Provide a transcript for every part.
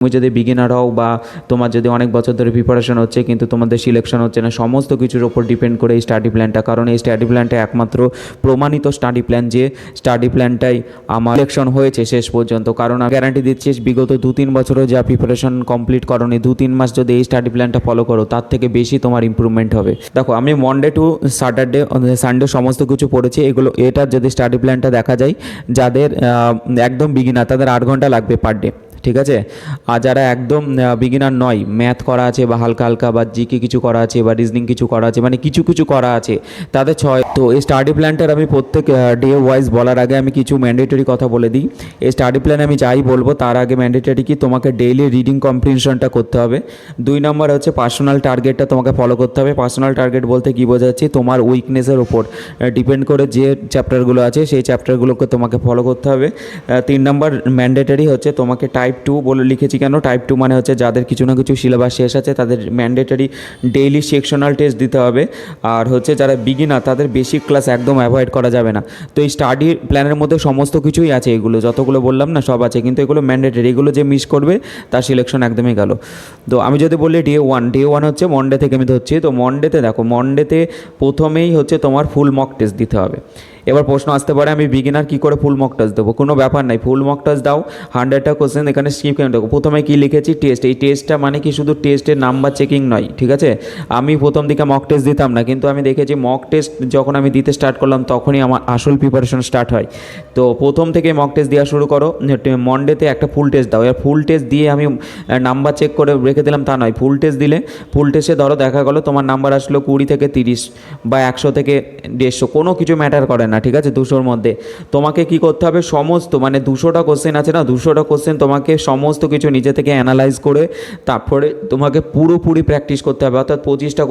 তুমি যদি বিগিনার হও বা তোমার যদি অনেক বছর ধরে প্রিপারেশন হচ্ছে কিন্তু তোমাদের সিলেকশন হচ্ছে না, সমস্ত কিছুর ওপর ডিপেন্ড করে এই স্টাডি প্ল্যানটা। কারণ এই স্টাডি প্ল্যানটা একমাত্র প্রমাণিত স্টাডি প্ল্যান যে স্টাডি প্ল্যানটাই আমার সিলেকশন হয়েছে শেষ পর্যন্ত। কারণ আমি গ্যারান্টি দিচ্ছি বিগত 2-3 বছরও যা প্রিপারেশন কমপ্লিট করোনি, 2-3 মাস যদি এই স্টাডি প্ল্যানটা ফলো করো তার থেকে বেশি তোমার ইম্প্রুভমেন্ট হবে। দেখো আমি মনডে টু স্যাটারডে সানডে সমস্ত কিছু পড়েছি, এটার যদি স্টাডি প্ল্যানটা দেখা যায়, যাদের একদম বিগিনার তাদের 8 ঘন্টা লাগবে পার ডে, ঠিক আছে। আর যারা একদম বিগিনার নয়, ম্যাথ করা আছে বা হালকা হালকা বা জিকে কিছু করা আছে বা রিজনিং কিছু করা আছে, মানে কিছু কিছু করা আছে, তাদের 6। তো এই স্টাডি প্ল্যানটার আমি প্রত্যেক ডে ওয়াইজ বলার আগে আমি কিছু ম্যান্ডেটরি কথা বলে দিই। এই স্টাডি প্ল্যান আমি যাই বলবো তার আগে ম্যান্ডেটরি কি তোমাকে ডেইলি রিডিং কম্প্রিহেনশনটা করতে হবে। 2 নম্বর হচ্ছে পার্সোনাল টার্গেটটা তোমাকে ফলো করতে হবে। পার্সোনাল টার্গেট বলতে কী বোঝাচ্ছি, তোমার উইকনেসের ওপর ডিপেন্ড করে যে চ্যাপ্টারগুলো আছে সেই চ্যাপ্টারগুলোকে তোমাকে ফলো করতে হবে। 3 নম্বর ম্যান্ডেটরি হচ্ছে তোমাকে টাইপ 2 বলে লিখেছি কেন, টাইপ 2 মানে হচ্ছে যাদের কিছু না কিছু সিলেবাস শেষ আছে তাদের ম্যান্ডেটরি ডেইলি সেকশনাল টেস্ট দিতে হবে। আর হচ্ছে যারা বিগিনার তাদের বেসিক ক্লাস একদম অ্যাভয়েড করা যাবে না। তো এই স্টাডি প্ল্যানের মধ্যে সমস্ত কিছুই আছে, এগুলো যতগুলো বললাম না সব আছে, কিন্তু এগুলো ম্যান্ডেটরি, এগুলো যে মিস করবে তার সিলেকশন একদমই গেল। তো আমি যদি বলি ডে ওয়ান হচ্ছে মনডে থেকে আমি ধরছি। তো মনডেতে দেখো, মনডেতে প্রথমেই হচ্ছে তোমার ফুল মক টেস্ট দিতে হবে। এবার প্রশ্ন আসতে পারে আমি বিগিনার কী করে ফুল মক টেস্ট দেবো? কোনো ব্যাপার নাই, ফুল মক টেস্ট দাও, 100টা কোশ্চেন এখানে স্কিপ কেন দেখো। প্রথমে কী লিখেছি, টেস্ট। এই টেস্টটা মানে কি শুধু টেস্টের নাম্বার চেকিং নয়, ঠিক আছে। আমি প্রথম দিকে মক টেস্ট দিতাম না, কিন্তু আমি দেখেছি মক টেস্ট যখন আমি দিতে স্টার্ট করলাম তখনই আমার আসল প্রিপারেশন স্টার্ট হয়। তো প্রথম থেকে মক টেস্ট দেওয়া শুরু করো। মনডেতে একটা ফুল টেস্ট দাও। এবার ফুল টেস্ট দিয়ে আমি নাম্বার চেক করে রেখে দিলাম তা নয়, ফুল টেস্ট দিলে ফুল টেস্টে ধরো দেখা গেলো তোমার নাম্বার আসলো 20 থেকে 30 বা 100 থেকে 150, কোনো কিছু ম্যাটার করে না, ঠিক আছে। 200-র মধ্যে তোমাকে কি করতে হবে, সমস্ত মানে 200টা কোশ্চেন আছে না, 200টা কোশ্চেন তোমাকে সমস্ত কিছু নিজে থেকে অ্যানালাইজ করে তারপরে তোমাকে পুরোপুরি প্র্যাকটিস করতে হবে। অর্থাৎ 25টা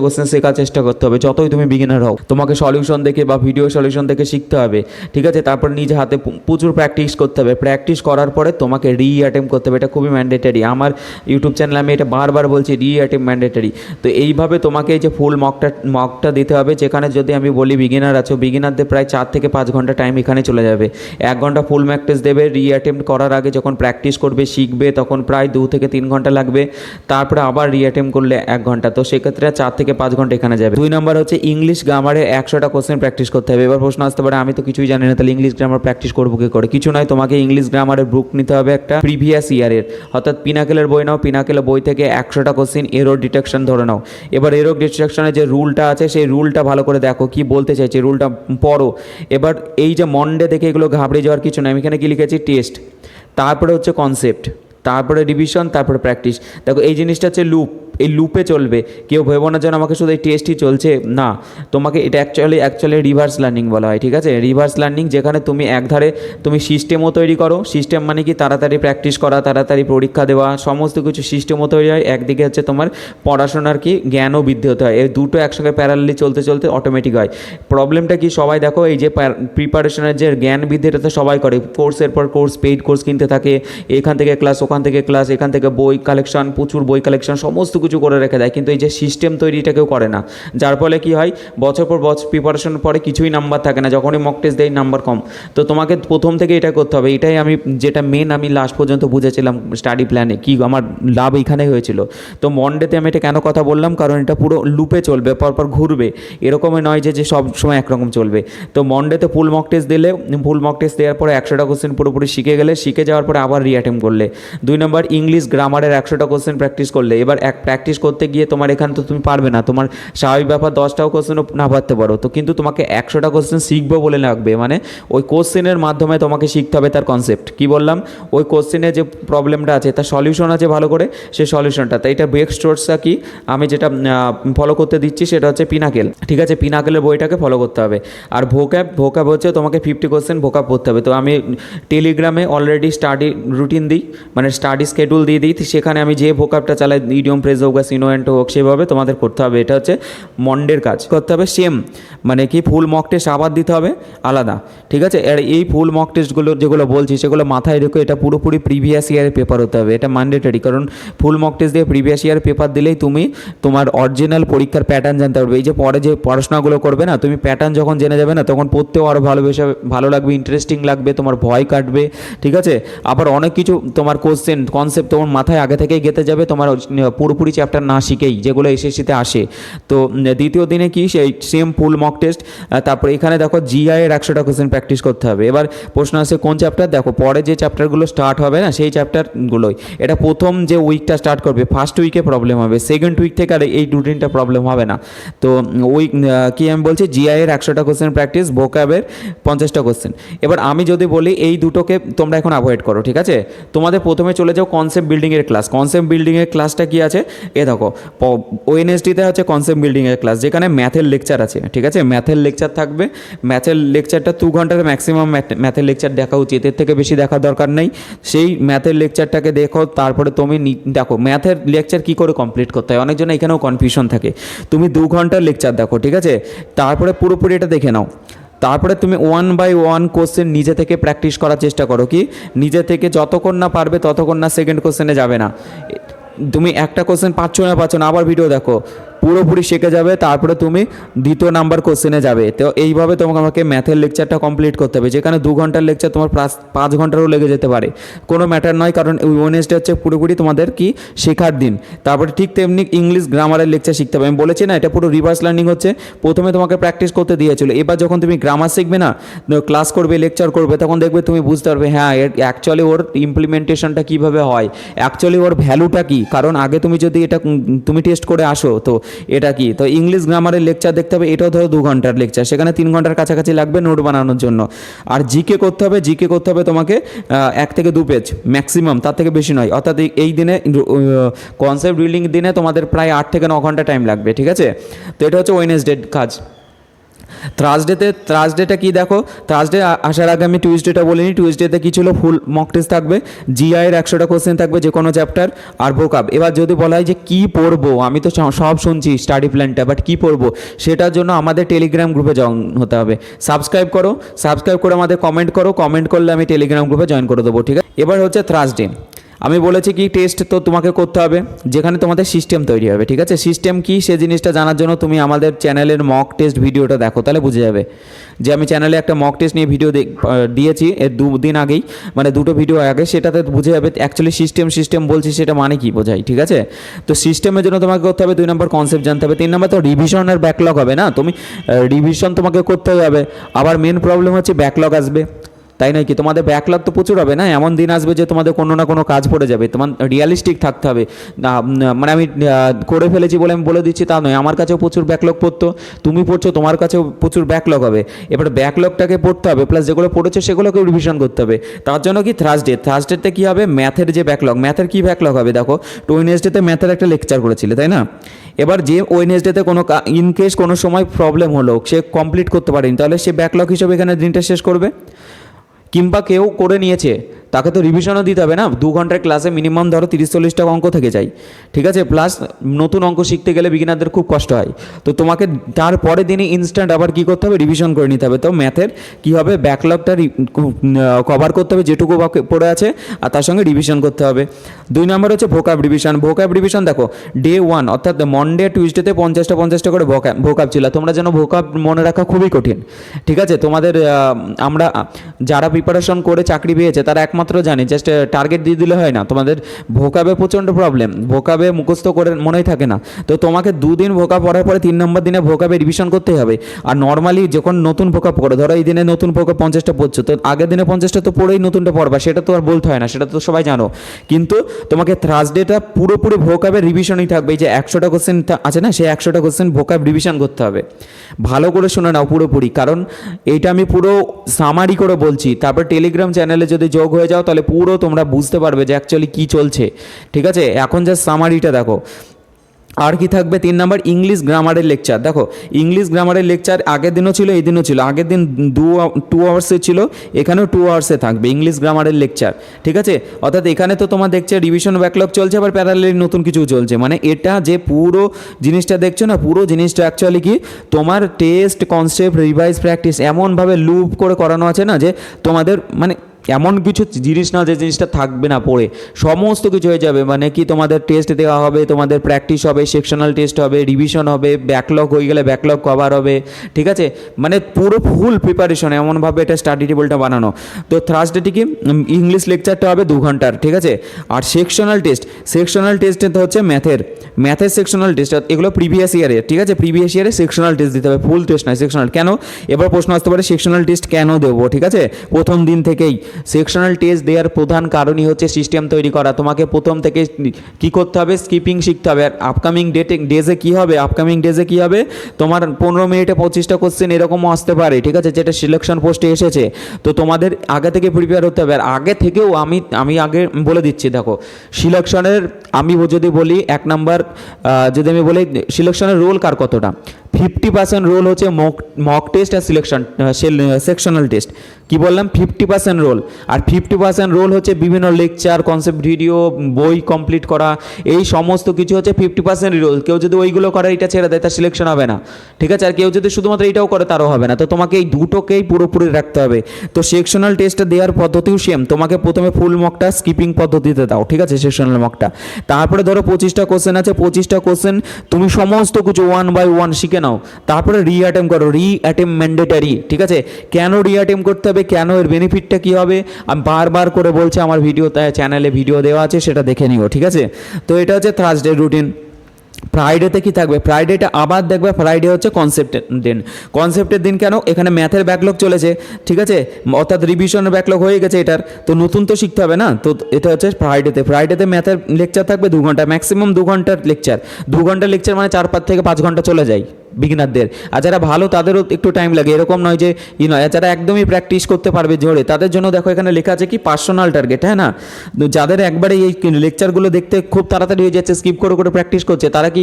কোশ্চেন শেখার চেষ্টা করতে হবে। যতই তুমি বিগিনার হও তোমাকে সলিউশন দেখে বা ভিডিও সলিউশন দেখে শিখতে হবে, ঠিক আছে। তারপর নিজে হাতে প্রচুর প্র্যাকটিস করতে হবে। প্র্যাকটিস করার পরে তোমাকে অ্যাটেম্প করতে হবে, এটা খুবই ম্যান্ডেটরি। আমার ইউটিউব চ্যানেলে আমি এটা বারবার বলছি, অ্যাটেম্প ম্যান্ডেটরি। তো এইভাবে তোমাকে এই যে ফুল মকটা দিতে হবে, যেখানে যদি আমি বলি বিগিনার আছো, বিগিনারদের প্রায় 4 থেকে 5 ঘন্টা টাইম এখানে চলে যাবে। 1 ঘন্টা ফুল ম্যাক টেস্ট দেবে, অ্যাটেম্প করার আগে যখন প্র্যাকটিস করবে শিখবে তখন প্রায় 2 থেকে 3 ঘন্টা লাগবে। তারপরে আবার অ্যাটেম্প করলে 1 ঘন্টা, তো সেক্ষেত্রে 4 থেকে 5 ঘন্টা এখানে যাবে। 2 নম্বর হচ্ছে ইংলিশ গ্রামারে 100টা কোশ্চেন প্র্যাকটিস করতে হবে। এবার প্রশ্ন আসতে পারে আমি তো কিছুই জানি না, তাহলে ইংলিশ গ্রামার প্র্যাকটিস করবো কী করে? কিছু নয়, তোমাকে ইংলিশ গ্রামারের বুক নিতে হবে একটা প্রিভিয়াস ইয়ারের, অর্থাৎ পিনাকেলের বই নাও। পিনাকেলের বই থেকে 100টা কোশ্চেন এরর ডিটেকশন ধরে নাও। এবার এরর ডিটেকশনের যে রুলটা আছে সেই রুলটা ভালো করে দেখো কি বলতে চাইছে, রুলটা পড়ো। এবার এই যে মনডে দেখে এগুলো ঘাবড়ে যাওয়ার কিছু না, আমি এখানে কি লিখেছি, টেস্ট, তারপরে হচ্ছে কনসেপ্ট, তারপরে রিভিশন, তারপরে প্র্যাকটিস। দেখো এই জিনিসটা হচ্ছে লুপ, এই লুপে চলবে। কেউ ভেবো না যেন আমাকে শুধু এই টেস্টই চলছে, না, তোমাকে এটা অ্যাকচুয়ালি রিভার্স লার্নিং বলা হয়, ঠিক আছে। রিভার্স লার্নিং, যেখানে তুমি একধারে তুমি সিস্টেমও তৈরি করো। সিস্টেম মানে কি, তাড়াতাড়ি প্র্যাকটিস করা, তাড়াতাড়ি পরীক্ষা দেওয়া, সমস্ত কিছু সিস্টেমও তৈরি হয়। একদিকে হচ্ছে তোমার পড়াশোনার কি জ্ঞানও বৃদ্ধি হতে হয়। এই দুটো একসঙ্গে প্যারালালি চলতে চলতে অটোমেটিক হয়। প্রবলেমটা কি, সবাই দেখো এই যে প্রিপারেশনের যে জ্ঞান বৃদ্ধিটা তো সবাই করে, কোর্সের পর কোর্স, পেইড কোর্স কিনতে থাকে, এখান থেকে ক্লাস, ওখান থেকে ক্লাস, এখান থেকে বই কালেকশন, প্রচুর বই কালেকশন, সমস্ত কিছু করে রেখে দেয়, কিন্তু এই যে সিস্টেম তৈরিটা কেউ করে না। যার ফলে কি হয়, বছর পর বছর প্রিপারেশন পরে কিছুই নাম্বার থাকে না, যখনই মক টেস্ট দেয় নাম্বার কম। তো তোমাকে প্রথম থেকে এটা করতে হবে। এটাই আমি যেটা মেন আমি লাস্ট পর্যন্ত বুঝেছিলাম স্টাডি প্ল্যানে, কি আমার লাভ এইখানেই হয়েছিল। তো মনডেতে আমি এটা কেন কথা বললাম, কারণ এটা পুরো লুপে চলবে, পরপর ঘুরবে, এরকমই নয় যে সব সময় একরকম চলবে। তো মনডেতে ফুল মক টেস্ট দিলে, ফুল মক টেস্ট দেওয়ার পরে 100টা কোশ্চেন পুরোপুরি শিখে গেলে, শিখে যাওয়ার পরে আবার অ্যাটেম্প করলে। 2 নম্বর ইংলিশ গ্রামারের 100টা কোশ্চেন প্র্যাকটিস করলে। এবার প্র্যাকটিস করতে গিয়ে তোমার এখানে তো তুমি পারবে না, তোমার স্বাভাবিক ব্যাপার 10টাও কোশ্চেনও না পারতে পারো, তো কিন্তু তোমাকে 100টা কোশ্চেন শিখবো বলে লাগবে, মানে ওই কোশ্চেনের মাধ্যমে তোমাকে শিখতে হবে তার কনসেপ্ট। কি বললাম, ওই কোশ্চেনে যে প্রবলেমটা আছে তার সলিউশন আছে ভালো করে, সেই সলিউশনটা। তাই এটা বেস্ট সোর্সটা কি আমি যেটা ফলো করতে দিচ্ছি সেটা হচ্ছে পিনাকেল, ঠিক আছে। পিনাকেলের বইটাকে ফলো করতে হবে। আর ভোক্যাব হচ্ছে তোমাকে 50 কোশ্চেন ভোক্যাব পড়তে হবে। তো আমি টেলিগ্রামে অলরেডি স্টাডি রুটিন দিই, মানে স্টাডি শিডিউল দিয়ে দিই, সেখানে আমি যে ভোক্যাবটা চালাই, ইডিয়ম, ফ্রেজ, হোক বা সিনোয়েন্ট হোক সেভাবে তোমাদের করতে হবে। এটা হচ্ছে মন্ডের কাজ করতে হবে সেম, মানে কি ফুল মক টেস্ট আবার দিতে হবে আলাদা, ঠিক আছে। আর এই ফুল মক টেস্টগুলো যেগুলো বলছি সেগুলো মাথায় রেখে এটা পুরোপুরি প্রিভিয়াস ইয়ারের পেপার হতে হবে, এটা ম্যান্ডেটরি। কারণ ফুল মক টেস্ট দিয়ে প্রিভিয়াস ইয়ারের পেপার দিলেই তুমি তোমার অরিজিনাল পরীক্ষার প্যাটার্ন জানতে পারবে। এই যে পরে যে পড়াশোনাগুলো করবে না, তুমি প্যাটার্ন যখন জেনে যাবে না, তখন পড়তেও আরও ভালো লাগবে, ইন্টারেস্টিং লাগবে, তোমার ভয় কাটবে, ঠিক আছে। আবার অনেক কিছু তোমার কোশ্চেন কনসেপ্ট তোমার মাথায় আগে থেকেই গেঁথে যাবে, তোমার পুরোপুরি চ্যাপ্টার না শিখেই, যেগুলো এসএসসিতে আসে। তো দ্বিতীয় দিনে কি সেই সেম ফুল মক টেস্ট। তারপরে এখানে দেখো জিআই এর 100টা কোশ্চেন প্র্যাকটিস করতে হবে। এবার প্রশ্ন আসে কোন চ্যাপ্টার, দেখো পরে যে চ্যাপ্টারগুলো স্টার্ট হবে না সেই চ্যাপ্টারগুলোই, এটা প্রথম যে উইকটা স্টার্ট করবে ফার্স্ট উইকে প্রবলেম হবে, সেকেন্ড উইক থেকে আর এই রুটিনটা প্রবলেম হবে না। তো ওই কি আমি বলছি, জিআই এর 100টা কোশ্চেন প্র্যাকটিস, ভোকাবের 50টা কোশ্চেন। এবার আমি যদি বলি এই দুটোকে তোমরা এখন অ্যাভয়েড করো, ঠিক আছে। তোমাদের প্রথমে চলে যাও কনসেপ্ট বিল্ডিংয়ের ক্লাস। কনসেপ্ট বিল্ডিংয়ের ক্লাসটা কি আছে, এ দেখো ওএনএসডিতে হচ্ছে কনসেপ্ট বিল্ডিংয়ের ক্লাস, যেখানে ম্যাথের লেকচার আছে, ঠিক আছে। ম্যাথের লেকচার থাকবে, ম্যাথের লেকচারটা 2 ঘন্টার ম্যাক্সিমাম ম্যাথের লেকচার দেখা উচিত, এর থেকে বেশি দেখার দরকার নেই। সেই ম্যাথের লেকচারটাকে দেখো, তারপরে তুমি দেখো ম্যাথের লেকচার কী করে কমপ্লিট করতে হয়, অনেকজন এখানেও কনফিউশন থাকে। তুমি 2 ঘন্টার লেকচার দেখো, ঠিক আছে, তারপরে পুরোপুরি এটা দেখে নাও। তারপরে তুমি 1 বাই 1 কোশ্চেন নিজে থেকে প্র্যাকটিস করার চেষ্টা করো, কি নিজে থেকে যতক্ষণ না পারবে ততক্ষণ না সেকেন্ড কোশ্চেনে যাবে না। তুমি একটা কোশ্চেন পাচ্ছ না আবার ভিডিও দেখো, পুরোপুরি শিখে যাবে, তারপরে তুমি দ্বিতীয় নাম্বার কোশ্চেনে যাবে। তো এইভাবে আমাকে ম্যাথের লেকচারটা কমপ্লিট করতে হবে, যেখানে 2 ঘন্টার লেকচার তোমার 5 ঘন্টারও লেগে যেতে পারে, কোনো ম্যাটার নয়, কারণ ওয়েডনেসডে হচ্ছে পুরোপুরি তোমাদের কি শেখার দিন। তারপরে ঠিক তেমনি ইংলিশ গ্রামারের লেকচার শিখতে হবে। আমি বলেছি না, এটা পুরো রিভার্স লার্নিং হচ্ছে। প্রথমে তোমাকে প্র্যাকটিস করতে দিয়েছিল, এবার যখন তুমি গ্রামার শিখবে না, ক্লাস করবে, লেকচার করবে, তখন দেখবে তুমি বুঝতে পারবে হ্যাঁ অ্যাকচুয়ালি ওর ইমপ্লিমেন্টেশনটা কীভাবে হয়, অ্যাকচুয়ালি ওর ভ্যালুটা কী। কারণ আগে তুমি যদি এটা তুমি টেস্ট করে আসো, তো এটা কি, তো ইংলিশ গ্রামারের লেকচার দেখতে হবে, এটাও ধরো 2 ঘন্টার লেকচার, সেখানে 3 ঘন্টার কাছাকাছি লাগবে নোট বানানোর জন্য। আর জিকে করতে হবে তোমাকে 1 থেকে 2 পেজ ম্যাক্সিমাম, তার থেকে বেশি নয়। অর্থাৎ এই দিনে কনসেপ্ট বিল্ডিং দিনে তোমাদের প্রায় 8 থেকে 9 ঘন্টা টাইম লাগবে, ঠিক আছে। তো এটা হচ্ছে ওয়েডনেসডে কাজ। থার্সডেটা কি দেখো, থার্সডে আসার আগে আমি টিউসডেটা বলিনি। টিউসডেতে কী ছিল, ফুল মক টেস্ট থাকবে, জিআইয়ের 100টা কোশ্চেন থাকবে যে কোনো চ্যাপ্টার, আর ভোকাব। এবার যদি বলা হয় যে কী পড়বো, আমি তো সব শুনছি স্টাডি প্ল্যানটা, বাট কী পড়বো, সেটার জন্য আমাদের টেলিগ্রাম গ্রুপে জয়েন হতে হবে। সাবস্ক্রাইব করে আমাদের কমেন্ট করলে আমি টেলিগ্রাম গ্রুপে জয়েন করে দেবো, ঠিক আছে। এবার হচ্ছে থার্সডে, আমি বলেছি কি টেস্ট তো তোমাকে করতে হবে, যেখানে তোমাদের সিস্টেম তৈরি হবে, ঠিক আছে। সিস্টেম কি সে জিনিসটা জানার জন্য তুমি আমাদের চ্যানেলের মক টেস্ট ভিডিওটা দেখো, তাহলে বুঝে যাবে যে আমি চ্যানেলে একটা মক টেস্ট নিয়ে ভিডিও দিয়েছি এর 2 দিন আগেই, মানে 2টো ভিডিও আগে, সেটাতে বুঝে যাবে অ্যাকচুয়ালি সিস্টেম বলছি সেটা মানে কি বোঝাই, ঠিক আছে। তো সিস্টেমের জন্য তোমাকে করতে হবে 2 নম্বর কনসেপ্ট জানতে হবে, 3 নম্বর তো রিভিশন আর ব্যাকলগ হবে না, তুমি রিভিশন তোমাকে করতে হবে। আবার মেন প্রবলেম হচ্ছে ব্যাকলগ আসবে, তাই নয় কি, তোমাদের ব্যাকলগ তো প্রচুর হবে না, এমন দিন আসবে যে তোমাদের কোনো না কোনো কাজ পড়ে যাবে, তোমার রিয়ালিস্টিক থাকতে হবে। মানে আমি করে ফেলেছি বলে আমি বলে দিচ্ছি তা নয়, আমার কাছেও প্রচুর ব্যাকলগ পড়তো, তুমি পড়ছো তোমার কাছেও প্রচুর ব্যাকলগ হবে। এবার ব্যাকলগটাকে পড়তে হবে, প্লাস যেগুলো পড়েছো সেগুলোকেও রিভিশন করতে হবে। তার জন্য কি থার্সডেতে কী হবে, ম্যাথের যে ম্যাথের কী ব্যাকলগ হবে, দেখো ওয়েডনেসডেতে ম্যাথের একটা লেকচার করেছিলে, তাই না। এবার যে ওয়েডনেসডেতে ইনকেস কোনো সময় প্রবলেম হলো, সে কমপ্লিট করতে পারেনি, তাহলে সে ব্যাকলগ হিসেবে এখানে দিনটা শেষ করবে। কিংবা কেউ করে নিয়েছে, তাকে তো রিভিশনও দিতে হবে না। 2 ঘন্টার ক্লাসে মিনিমাম ধরো 30-40টা অঙ্ক থেকে যায়, ঠিক আছে। প্লাস নতুন অঙ্ক শিখতে গেলে বিগিনারদের খুব কষ্ট হয়, তো তোমাকে তারপরে দিনই ইনস্ট্যান্ট আবার কী করতে হবে, রিভিশন করে নিতে হবে। তো ম্যাথের কী হবে, ব্যাকলগটা কভার করতে হবে যেটুকু পড়ে আছে, আর তার সঙ্গে রিভিশন করতে হবে। 2 নম্বর হচ্ছে ভোকাব রিভিশন। দেখো ডে 1 অর্থাৎ মন্ডে টিউসডেতে 50টা করে ভোকাব ছিল, তোমরা যেন ভোকাব মনে রাখা খুবই কঠিন, ঠিক আছে। তোমাদের আমরা যারা প্রিপারেশন করে চাকরি পেয়েছে তারা একমাত্র জানি, জাস্ট টার্গেট দিয়ে দিলে হয় না, তোমাদের ভোকাবে প্রচণ্ড প্রবলেম, ভোকাবে মুখস্থ করে মনেই থাকে না। তো তোমাকে 2 দিন ভোকাব পড়ার পরে 3 নম্বর দিনে ভোকাবে রিভিশন করতেই হবে। আর নর্মালি যখন নতুন ভোকাব পড়ো, ধরো এই দিনে নতুন ভোকাব 50টা পড়ছো, তো আগের দিনে 50টা তো পড়েই নতুনটা পড়বা, সেটা তো আর বলতে হয় না, সেটা তো সবাই জানো। কিন্তু তোমাকে থার্সডেটা পুরোপুরি ভোকাবের রিভিশনই থাকবে, এই যে 100টা কোশ্চেন আছে না, সেই 100টা কোশ্চেন ভোকাব রিভিশন করতে হবে। ভালো করে শুনে নাও পুরোপুরি, কারণ এইটা আমি পুরো সামারি করে বলছি। তারপর টেলিগ্রাম চ্যানেলে যদি যোগ হয়ে যাও, তাহলে পুরো তোমরা বুঝতে পারবে যে অ্যাকচুয়ালি কী চলছে, ঠিক আছে। এখন জাস্ট সামারিটা দেখো। আর কি থাকবে 3 নাম্বার ইংলিশ গ্রামারের লেকচার। দেখো ইংলিশ গ্রামারের লেকচার আগের দিনও ছিল, এই দিনও ছিল। আগের দিন 2 আওয়ার্সে ছিল, এখানেও 2 আওয়ার্সে থাকবে ইংলিশ গ্রামারের লেকচার, ঠিক আছে। অর্থাৎ এখানে তো তোমার দেখছে রিভিশন ব্যাকলগ চলছে, আবার প্যারালালি নতুন কিছু চলছে, মানে এটা যে পুরো জিনিসটা দেখছো না, পুরো জিনিসটা অ্যাকচুয়ালি কি তোমার টেস্ট, কনসেপ্ট, রিভাইজ, প্র্যাকটিস এমনভাবে লুপ করে করানো আছে না, যে তোমাদের মানে এমন কিছু জিনিস না যে জিনিসটা থাকবে না পড়ে, সমস্ত কিছু হয়ে যাবে। মানে কি তোমাদের টেস্ট দেওয়া হবে, তোমাদের প্র্যাকটিস হবে, সেকশনাল টেস্ট হবে, রিভিশন হবে, ব্যাকলগ হয়ে গেলে ব্যাকলগ কভার হবে, ঠিক আছে। মানে পুরো ফুল প্রিপারেশন, এমনভাবে এটা স্টাডি টেবিলটা বানানো। তো থার্সডেটি কি ইংলিশ লেকচারটা হবে 2 ঘন্টার, ঠিক আছে। আর সেকশনাল টেস্টে তো হচ্ছে ম্যাথের সেকশনাল টেস্ট, এগুলো প্রিভিয়াস ইয়ারে, ঠিক আছে। প্রিভিয়াস ইয়ারে সেকশনাল টেস্ট দিতে হবে, ফুল টেস্ট নয়, সেকশনাল। কেন? এবার প্রশ্ন আসতে পারে সেকশনাল টেস্ট কেন দেবো, ঠিক আছে। প্রথম দিন থেকেই সেকশনাল টেস্ট দেওয়ার প্রধান কারণই হচ্ছে সিস্টেম তৈরি করা। তোমাকে প্রথম থেকে কি করতে হবে, স্কিপিং শিখতে হবে। আর আপকামিং ডেজে কী হবে, তোমার 15 মিনিটে 25টা কোশ্চেন এরকমও আসতে পারে, ঠিক আছে, যেটা সিলেকশন পোস্টে এসেছে। তো তোমাদের আগে থেকে প্রিপেয়ার হতে হবে। আর আগে থেকেও আমি আগে বলে দিচ্ছি, দেখো সিলেকশনের আমি যদি বলি 1 নাম্বার, যদি আমি বলি সিলেকশনের রোল কার কতটা, 50% রোল হচ্ছে মক টেস্ট আর সেকশনাল টেস্ট। কি বললাম, 50% রোল। আর 50% রোল হচ্ছে বিভিন্ন লেকচার, কনসেপ্ট ভিডিও, বই কমপ্লিট করা, এই সমস্ত কিছু হচ্ছে 50% রোল। কেউ যদি ওইগুলো করে এটা ছেড়ে দেয়, তার সিলেকশন হবে না, ঠিক আছে। আর কেউ যদি শুধুমাত্র এইটাও করে, তারও হবে না। তো তোমাকে এই দুটোকেই পুরোপুরি রাখতে হবে। তো সেকশনাল টেস্টটা দেওয়ার পদ্ধতিও সেম, তোমাকে প্রথমে ফুল মকটা স্কিপিং পদ্ধতিতে দাও, ঠিক আছে, সেকশনাল মকটা। তারপরে ধরো 25টা কোশ্চেন আছে, 25টা কোশ্চেন তুমি সমস্ত কিছু 1 বাই 1 শিখে নাও। তারপরে রিঅ্যাটেম্প করো, রিঅ্যাটেম্প ম্যান্ডেটারি, ঠিক আছে। কেন রিঅ্যাটেম্প করতে হবে, কেন এর বেনিফিটটা কী হবে, আমি বারবার করে বলছি, আমার চ্যানেলে ভিডিও দেওয়া আছে, সেটা দেখে নিও, ঠিক আছে। তো এটা হচ্ছে থার্সডে রুটিন। ফ্রাইডেতে কি থাকবে, ফ্রাইডেটা আবার দেখবে, ফ্রাইডে হচ্ছে কনসেপ্টের দিন। কেন? এখানে ম্যাথের ব্যাকলগ চলেছে, ঠিক আছে, অর্থাৎ রিভিশনের ব্যাকলগ হয়ে গেছে এটার, তো নতুন তো শিখতে হবে না। তো এটা হচ্ছে ফ্রাইডেতে ম্যাথের লেকচার থাকবে 2 ঘন্টা, ম্যাক্সিমাম 2 ঘন্টার লেকচার। 2 ঘন্টার লেকচার মানে 4 থেকে 5 ঘন্টা চলে যায় বিগিনারদের। আর যারা ভালো তাদেরও একটু টাইম লাগে, এরকম নয় যে নয়। যারা একদমই প্র্যাকটিস করতে পারবে জোরে, তাদের জন্য দেখো এখানে লেখা আছে কি পার্সোনাল টার্গেট, হ্যাঁ না। যাদের একবারে এই লেকচারগুলো দেখতে খুব তাড়াতাড়ি হয়ে যাচ্ছে, স্কিপ করে করে প্র্যাকটিস করছে, তারা কি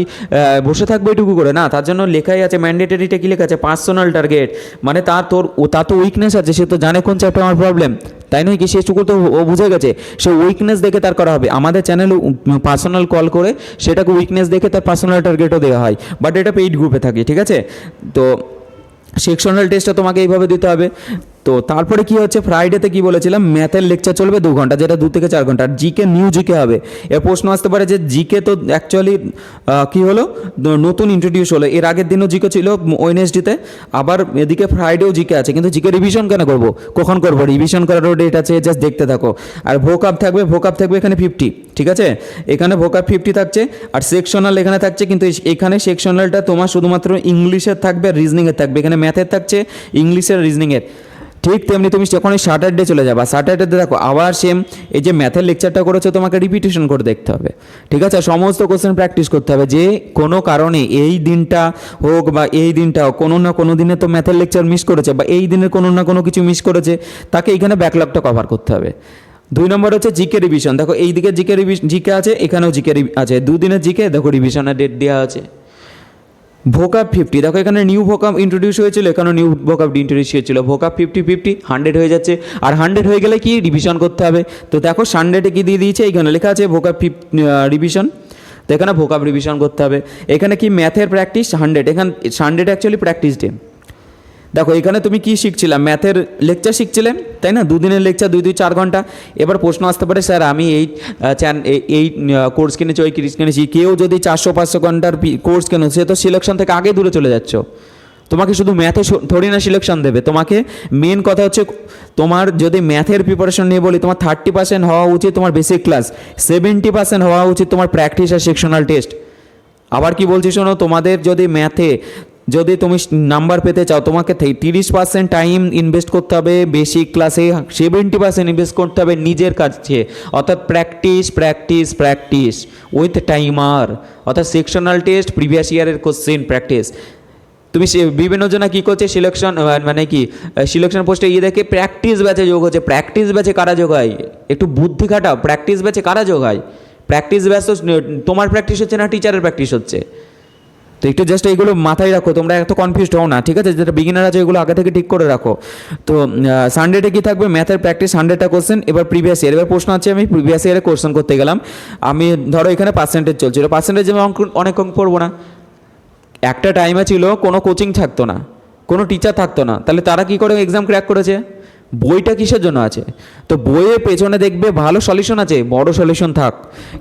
বসে থাকবে এটুকু করে? না, তার জন্য লেখাই আছে ম্যান্ডেটরিটা কি লেখা আছে, পার্সোনাল টার্গেট। মানে তার তো উইকনেস আছে, সে তো জানে কোন চ্যাপ্টার আমার প্রবলেম, তাই নয় কি? সেটুকু তো ও বুঝে গেছে, সে উইকনেস দেখে তার করা হবে। আমাদের চ্যানেলে পার্সোনাল কল করে সেটাকে উইকনেস দেখে তার পার্সোনাল টার্গেটও দেওয়া হয়, বাট এটা পেইড গ্রুপে থাকে, ঠিক আছে। তো সেকশনাল টেস্টটা তোমাকে এইভাবে দিতে হবে। তো তারপরে কি হচ্ছে, ফ্রাইডেতে কি বলেছিলাম, ম্যাথের লেকচার চলবে 2 ঘন্টা, যেটা 2 থেকে 4 ঘন্টা। আর নিউ জিকে হবে। এর প্রশ্ন আসতে পারে যে জিকে তো অ্যাকচুয়ালি কি হলো, নতুন ইন্ট্রোডিউস হলো। এর আগের দিনও জিকে ছিল ওয়েডনেসডেতে, আবার এদিকে ফ্রাইডেও জিকে আছে। কিন্তু জিকে রিভিশন কেন করবো, কখন করবো? রিভিশন করারও ডেট আছে, জাস্ট দেখতে থাকো। আর ভোকাব থাকবে এখানে 50, ঠিক আছে। এখানে ভোকাব 50 থাকছে, আর সেকশনাল এখানে থাকছে। কিন্তু এখানে সেকশনালটা তোমার শুধুমাত্র ইংলিশের থাকবে আর রিজনিংয়ের থাকবে। এখানে ম্যাথের থাকছে, ইংলিশের, রিজনিংয়ের। ঠিক তেমনি তুমি যখন এই স্যাটারডে চলে যাবা, স্যাটারডেতে দেখো আবার সেম, এই যে ম্যাথের লেকচারটা করেছো তোমাকে রিপিটেশন করে দেখতে হবে, ঠিক আছে। সমস্ত কোশ্চেন প্র্যাকটিস করতে হবে। যে কোনো কারণে এই দিনটা হোক বা এই দিনটা হোক, কোনো না কোনো দিনে তো ম্যাথের লেকচার মিস করেছে, বা এই দিনের কোনো না কোনো কিছু মিস করেছে, তাকে এখানে ব্যাকলগটা কভার করতে হবে। 2 নম্বর হচ্ছে জিকে রিভিশন। দেখো এইদিকে জিকে আছে, এখানেও জিকে আছে, 2 দিনের জিকে। দেখো রিভিশনের ডেট দেওয়া আছে। ভোকাব 50, দেখো এখানে নিউ ভোকাব ইন্ট্রোডিউস হয়েছিল, এখানে নিউ ভোকাব ইন্ট্রোডিউস হয়েছিল। ভোকাব 50 100 হয়ে যাচ্ছে। আর 100 হয়ে গেলে কি রিভিশন করতে হবে। তো দেখো সানডেতে কি দিয়ে দিয়েছে, এখানে লেখা আছে ভোকাব রিভিশন। তো এখানে ভোকাব রিভিশন করতে হবে। এখানে কি ম্যাথের প্র্যাকটিস 100, এখানে সানডেটা অ্যাকচুয়ালি প্র্যাকটিস ডে। দেখো এখানে তুমি কি শিখছিলাম, ম্যাথের লেকচার শিখছিলে, তাই না? 2 দিনের লেকচার, 2-4 ঘন্টা। এবার প্রশ্ন আসতে পারে, স্যার আমি এই কোর্স কিনেছি, ওই কোর্স কিনেছি। কেউ যদি 400-500 ঘন্টার কোর্স কেন, সে তো সিলেকশন থেকে আগে দূরে চলে যাচ্ছ। তোমাকে শুধু ম্যাথে থোড়ি না সিলেকশন দেবে, তোমাকে মেন কথা হচ্ছে, তোমার যদি ম্যাথের প্রিপারেশন নিয়ে বলি, তোমার 30% হওয়া উচিত তোমার বেসিক ক্লাস, 70% হওয়া উচিত তোমার প্র্যাকটিস আর সেকশনাল টেস্ট। আবার কি বলছি শোনো, তোমাদের যদি ম্যাথে যদি তুমি নাম্বার পেতে চাও, তোমাকে 30% টাইম ইনভেস্ট করতে হবে বেসিক ক্লাসে, 70% ইনভেস্ট করতে হবে নিজের কাছে, অর্থাৎ প্র্যাকটিস উইথ টাইমার, অর্থাৎ সেকশনাল টেস্ট, প্রিভিয়াস ইয়ারের কোশ্চেন প্র্যাকটিস। তুমি বিভিন্ন জনা কী করছে, সিলেকশন পোস্টে দেখে প্র্যাকটিস ব্যাচে যোগ হচ্ছে। প্র্যাকটিস ব্যাচে কারা যোগ হয়? একটু বুদ্ধি খাটাও, প্র্যাকটিস ব্যাচে কারা যোগ হয়? প্র্যাকটিস ব্যস্ত, তোমার প্র্যাকটিস হচ্ছে না, টিচারের প্র্যাকটিস হচ্ছে। তো একটু জাস্ট এইগুলো মাথায় রাখো, তোমরা এত কনফিউজড হও না, ঠিক আছে? যেটা বিগিনার আছে এগুলো আগে থেকে ঠিক করে রাখো। তো সানডেতে কী থাকবে, ম্যাথের প্র্যাকটিস 100টা কোশ্চেন। এবার প্রিভিয়াস ইয়ার, এবার প্রশ্ন আছে, আমি প্রিভিয়াস ইয়ারে কোশ্চেন করতে গেলাম, আমি ধরো এখানে পার্সেন্টেজ চলছিল, পার্সেন্টেজে আমি অনেক অঙ্ক পড়বো না। একটা টাইমে ছিল কোনো কোচিং থাকতো না, কোনো টিচার থাকতো না, তাহলে তারা কি করে এক্সাম ক্র্যাক করেছে? বইটা কিসের জন্য আছে? তো বইয়ের পেছনে দেখবে ভালো সলিউশন আছে, বড় সলিউশন থাক,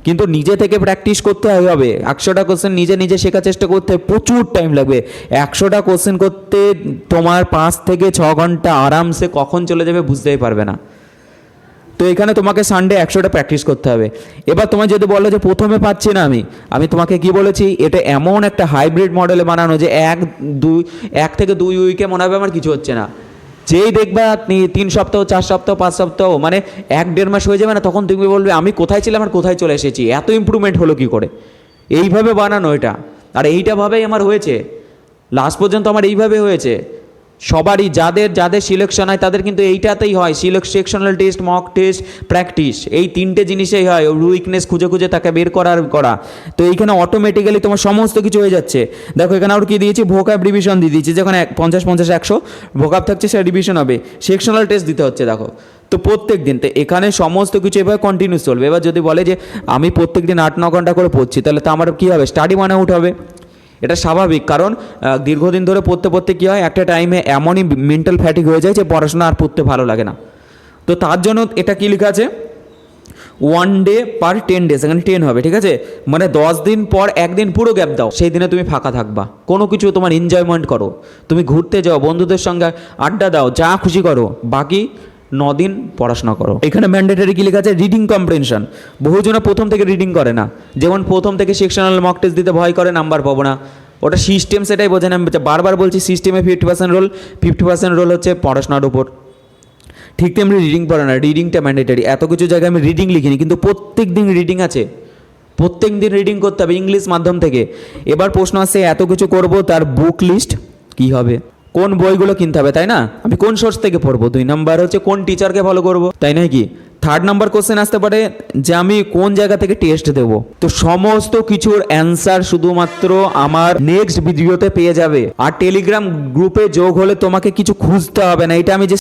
কিন্তু নিজে থেকে প্র্যাকটিস করতে হবে। 100টা কোশ্চেন নিজে নিজে শেখার চেষ্টা করতে প্রচুর টাইম লাগবে। 100টা কোশ্চেন করতে তোমার 5 থেকে 6 ঘন্টা আরামসে কখন চলে যাবে বুঝতেই পারবে না। তো এখানে তোমাকে সানডে 100টা প্র্যাকটিস করতে হবে। এবার তোমায় যদি বলো যে প্রথমে পাচ্ছি না আমি তোমাকে কি বলেছি, এটা এমন একটা হাইব্রিড মডেলে বানানো যে 1 থেকে 2 উইকে মনে হবে আমার কিছু হচ্ছে না, যেই দেখবা 3 সপ্তাহ, 4 সপ্তাহ, 5 সপ্তাহ, মানে 1-1.5 মাস হয়ে যাবে না, তখন তুমি বলবে আমি কোথায় ছিলাম আর কোথায় চলে এসেছি, এত ইমপ্রুভমেন্ট হলো কি করে। এইভাবে বানানো এটা, আর এইটাভাবেই আমার হয়েছে, লাস্ট পর্যন্ত আমার এইভাবে হয়েছে। সবারই যাদের সিলেকশন হয় তাদের কিন্তু এইটাতেই হয়, sectional test, mock test, practice, এই 3টে জিনিসেই হয়। উইকনেস খুঁজে খুঁজে তাকে বের করা। তো এইখানে অটোমেটিক্যালি তোমার সমস্ত কিছু হয়ে যাচ্ছে। দেখো এখানে আর কি দিয়েছি, ভোকাব রিভিশন দিয়ে দিয়েছি, যেখানে 50-50-100 ভোকাব থাকছে, সেটা রিভিশন হবে। সেকশনাল টেস্ট দিতে হচ্ছে দেখো। তো প্রত্যেক দিন, তো এখানে সমস্ত কিছু এভাবে কন্টিনিউস চলবে। এবার যদি বলে যে আমি প্রত্যেক দিন 8-9 ঘন্টা করে পড়ছি, তাহলে তো আমার কী হবে, স্টাডি মানে আউট হবে। এটা স্বাভাবিক, কারণ দীর্ঘদিন ধরে পড়তে কী হয়, একটা টাইমে এমনই মেন্টাল ফ্যাটিক হয়ে যায় যে পড়াশোনা আর পড়তে ভালো লাগে না। তো তার জন্য এটা কী লেখা আছে, 1 ডে পার 10 ডেজ, এখানে 10 হবে, ঠিক আছে? মানে 10 দিন পর একদিন পুরো গ্যাপ দাও, সেই দিনে তুমি ফাঁকা থাকবা, কোনো কিছু তোমার এনজয়মেন্ট করো, তুমি ঘুরতে যাও, বন্ধুদের সঙ্গে আড্ডা দাও, যা খুশি করো, বাকি 9 দিন পড়াশোনা করো। এখানে ম্যান্ডেটারি কি লেখা আছে, রিডিং কম্প্রিহেনশন। বহুজনে প্রথম থেকে রিডিং করে না, যেমন প্রথম থেকে সেকশনাল মক টেস্ট দিতে ভয় করে, নাম্বার পাবো না, ওটা সিস্টেম, সেটাই বোঝে না। আমি বারবার বলছি, সিস্টেমে 50% রোল, 50% রোল হচ্ছে পড়াশোনার উপর। ঠিক তেমনি রিডিং পড়ে না, রিডিংটা ম্যান্ডেটারি। এত কিছু জায়গায় আমি রিডিং লিখিনি, কিন্তু প্রত্যেক দিন রিডিং আছে, প্রত্যেক দিন রিডিং করতে হবে ইংলিশ মাধ্যম থেকে। এবার প্রশ্ন আসছে, এত কিছু করব, তার বুক লিস্ট কী হবে, কোন বইগুলো কিনতে হবে, তাই না? আমি কোন সোর্স থেকে পড়বো। 2 নাম্বার হচ্ছে কোন টিচারকে ফলো করব, তাই নয় কি? 3rd নাম্বার কোশ্চেন আসতে পারে যে আমি কোন জায়গা থেকে টেস্ট দেবো। তো সমস্ত কিছুর অ্যান্সার শুধুমাত্র আমার নেক্সট ভিডিওতে পেয়ে যাবে। আর টেলিগ্রাম গ্রুপে যোগ হলে তোমাকে কিছু খুঁজতে হবে না, এটা আমি যে